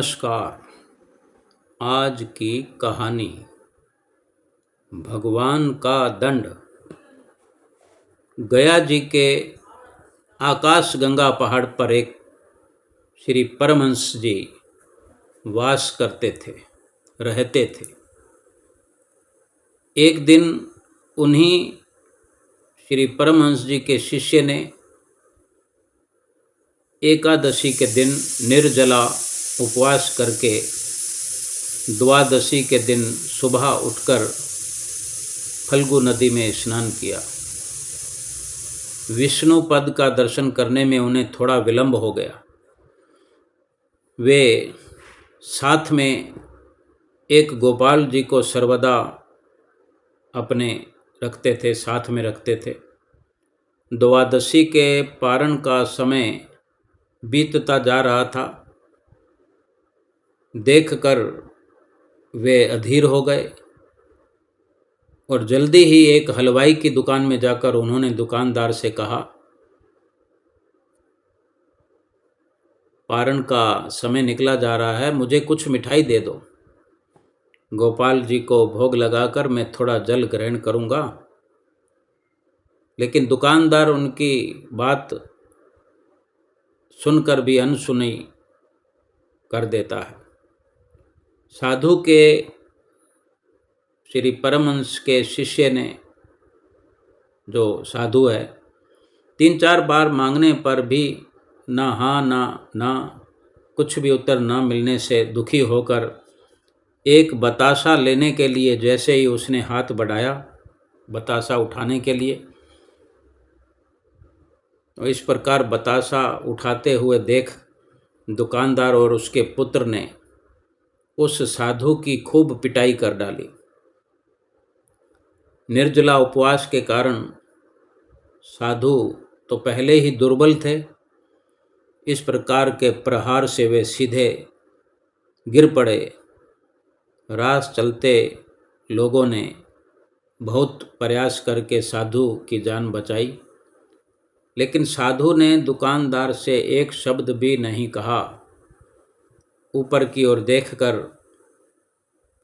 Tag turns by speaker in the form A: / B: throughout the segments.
A: नमस्कार। आज की कहानी भगवान का दंड। गया जी के आकाश गंगा पहाड़ पर एक श्री परमहंस जी वास करते थे, रहते थे। एक दिन उन्हीं श्री परमहंस जी के शिष्य ने एकादशी के दिन निर्जला उपवास करके द्वादशी के दिन सुबह उठकर फल्गु नदी में स्नान किया। विष्णु पद का दर्शन करने में उन्हें थोड़ा विलंब हो गया। वे साथ में एक गोपाल जी को सर्वदा अपने रखते थे, साथ में रखते थे। द्वादशी के पारण का समय बीतता जा रहा था। देखकर वे अधीर हो गए और जल्दी ही एक हलवाई की दुकान में जाकर उन्होंने दुकानदार से कहा, पारण का समय निकला जा रहा है, मुझे कुछ मिठाई दे दो। गोपाल जी को भोग लगाकर मैं थोड़ा जल ग्रहण करूंगा। लेकिन दुकानदार उनकी बात सुनकर भी अनसुनी कर देता है। साधु के श्री परमहंस के शिष्य ने, जो साधु है, 3-4 बार मांगने पर भी ना हाँ ना कुछ भी उत्तर न मिलने से दुखी होकर एक बतासा लेने के लिए जैसे ही उसने हाथ बढ़ाया बतासा उठाने के लिए, तो इस प्रकार बतासा उठाते हुए देख दुकानदार और उसके पुत्र ने उस साधु की खूब पिटाई कर डाली। निर्जला उपवास के कारण साधु तो पहले ही दुर्बल थे। इस प्रकार के प्रहार से वे सीधे गिर पड़े। रास चलते लोगों ने बहुत प्रयास करके साधु की जान बचाई, लेकिन साधु ने दुकानदार से एक शब्द भी नहीं कहा। ऊपर की ओर देखकर,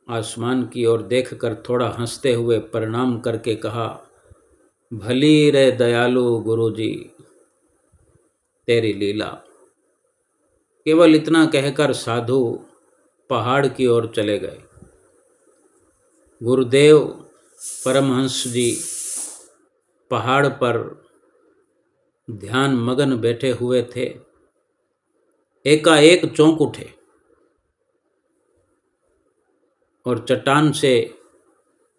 A: आसमान की ओर देखकर थोड़ा हंसते हुए प्रणाम करके कहा, भली रे दयालु गुरुजी, तेरी लीला। केवल इतना कहकर साधु पहाड़ की ओर चले गए। गुरुदेव परमहंस जी पहाड़ पर ध्यान मगन बैठे हुए थे। एकाएक चौंक उठे और चट्टान से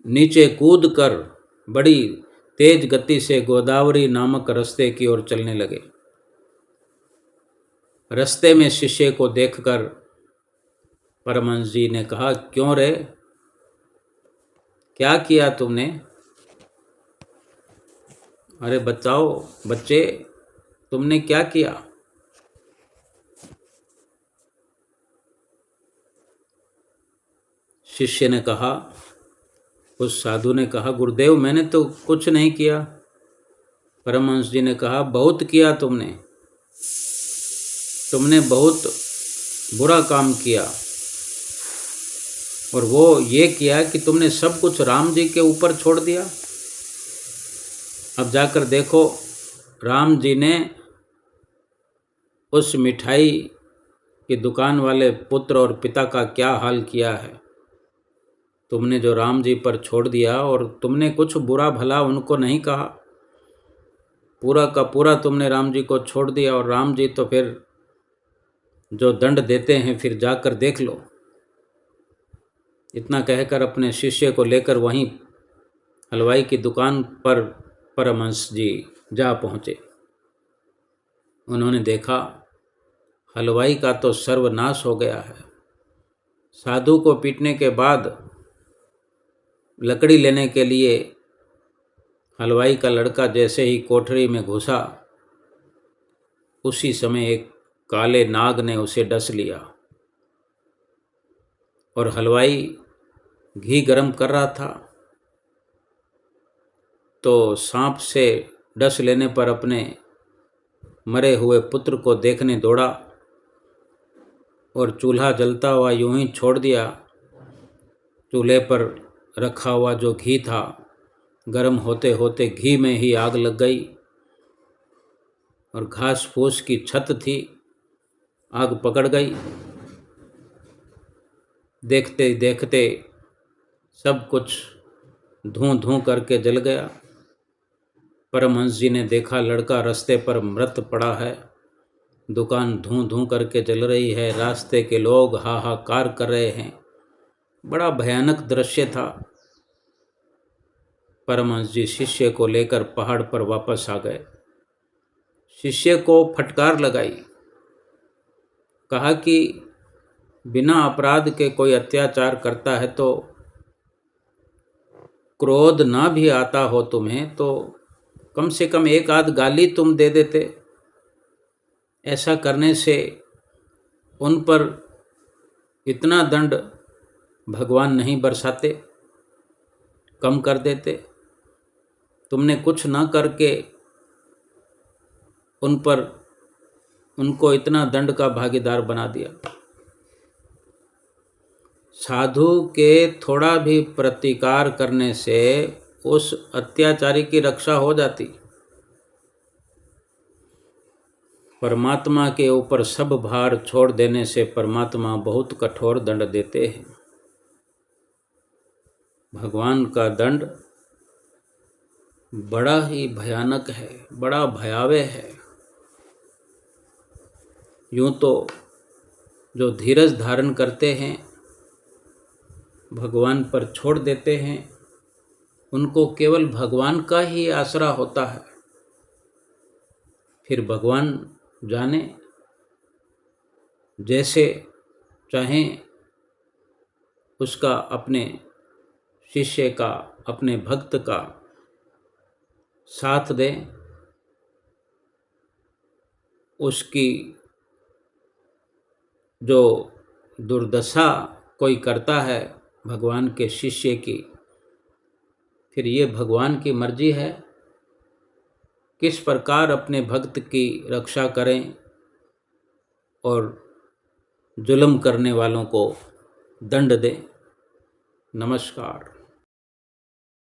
A: नीचे कूदकर बड़ी तेज गति से गोदावरी नामक रास्ते की ओर चलने लगे। रास्ते में शिष्य को देखकर परमहंस जी ने कहा, क्यों रे, क्या किया तुमने? अरे बताओ बच्चे, तुमने क्या किया? शिष्य ने कहा, उस साधु ने कहा, गुरुदेव मैंने तो कुछ नहीं किया। परमहंस जी ने कहा, बहुत किया तुमने बहुत बुरा काम किया। और वो ये किया कि तुमने सब कुछ राम जी के ऊपर छोड़ दिया। अब जाकर देखो, राम जी ने उस मिठाई की दुकान वाले पुत्र और पिता का क्या हाल किया है। तुमने जो राम जी पर छोड़ दिया और तुमने कुछ बुरा भला उनको नहीं कहा, पूरा का पूरा तुमने राम जी को छोड़ दिया। और राम जी तो फिर जो दंड देते हैं फिर जाकर देख लो। इतना कहकर अपने शिष्य को लेकर वहीं हलवाई की दुकान पर परमहंस जी जा पहुँचे। उन्होंने देखा हलवाई का तो सर्वनाश हो गया है। साधु को पीटने के बाद लकड़ी लेने के लिए हलवाई का लड़का जैसे ही कोठरी में घुसा, उसी समय एक काले नाग ने उसे डस लिया। और हलवाई घी गरम कर रहा था तो सांप से डस लेने पर अपने मरे हुए पुत्र को देखने दौड़ा और चूल्हा जलता हुआ यूं ही छोड़ दिया। चूल्हे पर रखा हुआ जो घी था, गर्म होते होते घी में ही आग लग गई और घास फूस की छत थी, आग पकड़ गई। देखते देखते सब कुछ धूं धूं करके जल गया। परमहंस जी ने देखा लड़का रास्ते पर मृत पड़ा है, दुकान धूं धूं करके जल रही है, रास्ते के लोग हाहाकार कर रहे हैं। बड़ा भयानक दृश्य था। परमहंस जी शिष्य को लेकर पहाड़ पर वापस आ गए। शिष्य को फटकार लगाई, कहा कि बिना अपराध के कोई अत्याचार करता है तो क्रोध ना भी आता हो तुम्हें तो कम से कम एक आध गाली तुम दे देते। ऐसा करने से उन पर इतना दंड भगवान नहीं बरसाते, कम कर देते। तुमने कुछ ना करके उनको इतना दंड का भागीदार बना दिया। साधु के थोड़ा भी प्रतिकार करने से उस अत्याचारी की रक्षा हो जाती। परमात्मा के ऊपर सब भार छोड़ देने से परमात्मा बहुत कठोर दंड देते हैं। भगवान का दंड बड़ा ही भयानक है, बड़ा भयावह है। यूं तो जो धीरज धारण करते हैं, भगवान पर छोड़ देते हैं, उनको केवल भगवान का ही आसरा होता है। फिर भगवान जाने, जैसे चाहें उसका, अपने शिष्य का, अपने भक्त का साथ दें। उसकी जो दुर्दशा कोई करता है भगवान के शिष्य की, फिर ये भगवान की मर्जी है किस प्रकार अपने भक्त की रक्षा करें और जुल्म करने वालों को दंड दें। नमस्कार।